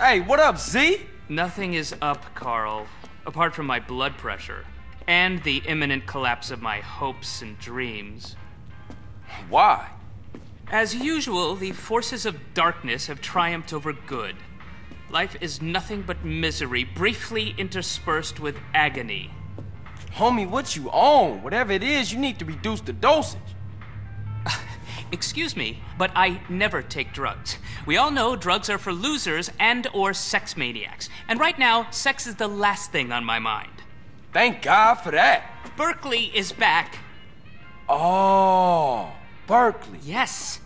Hey, what up, Z? Nothing is up, Carl, apart from my blood pressure and the imminent collapse of my hopes and dreams. Why? As usual, the forces of darkness have triumphed over good. Life is nothing but misery, briefly interspersed with agony. Homie, what you on? Whatever it is, you need to reduce the dosage. Excuse me, but I never take drugs. We all know drugs are for losers and/or sex maniacs. And right now, sex is the last thing on my mind. Thank God for that. Berkeley is back. Oh, Berkeley. Yes.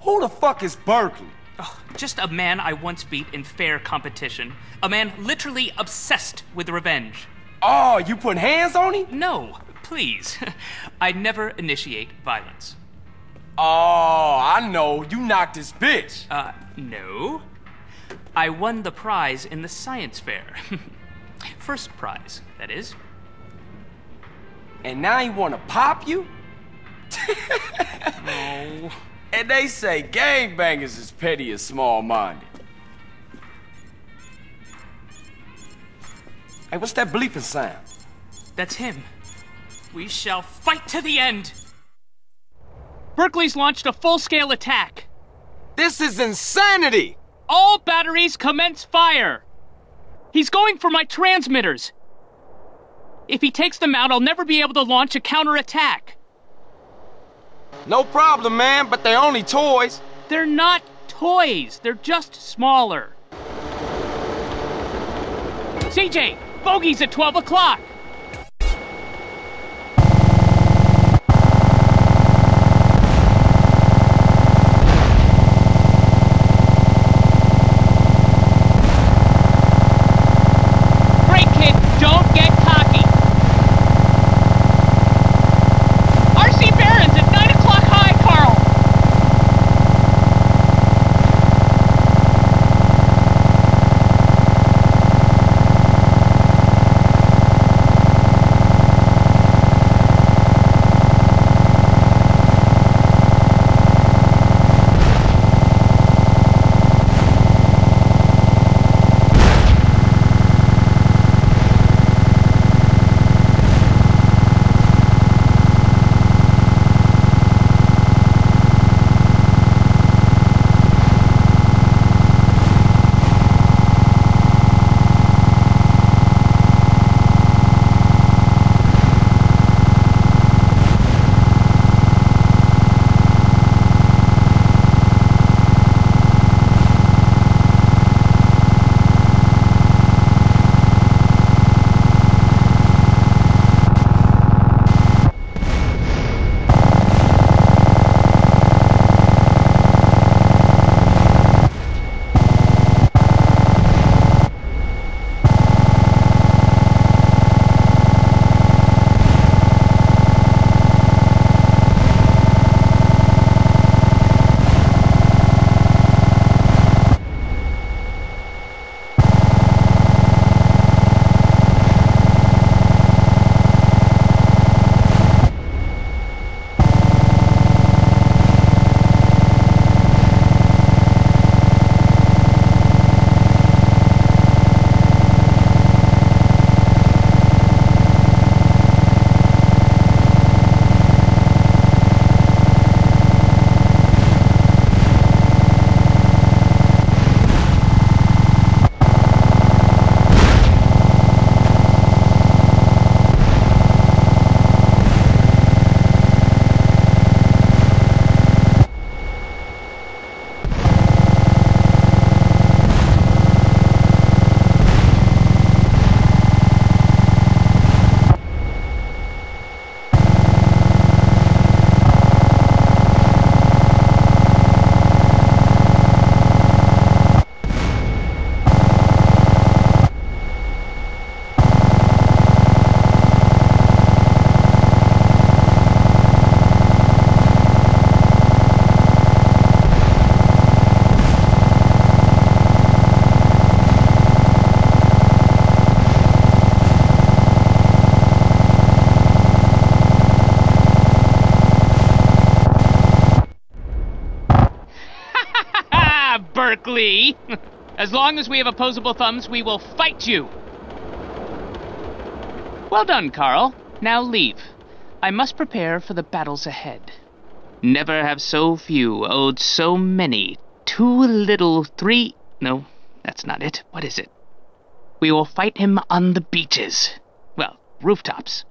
Who the fuck is Berkeley? Oh, just a man I once beat in fair competition. A man literally obsessed with revenge. Oh, you put hands on him? No, please. I never initiate violence. Oh, I know. You knocked this bitch. No. I won the prize in the science fair. First prize, that is. And now he wanna pop you? No. And they say gangbangers is petty and small-minded. Hey, what's that bleeping sound? That's him. We shall fight to the end. Berkeley's launched a full-scale attack. This is insanity! All batteries commence fire. He's going for my transmitters. If he takes them out, I'll never be able to launch a counterattack. No problem, man, but they're only toys. They're not toys. They're just smaller. CJ, bogey's at 12 o'clock. Berkeley. As long as we have opposable thumbs, we will fight you! Well done, Carl. Now leave. I must prepare for the battles ahead. Never have so few owed so many. Too little, three... No, that's not it. What is it? We will fight him on the beaches. Well, rooftops.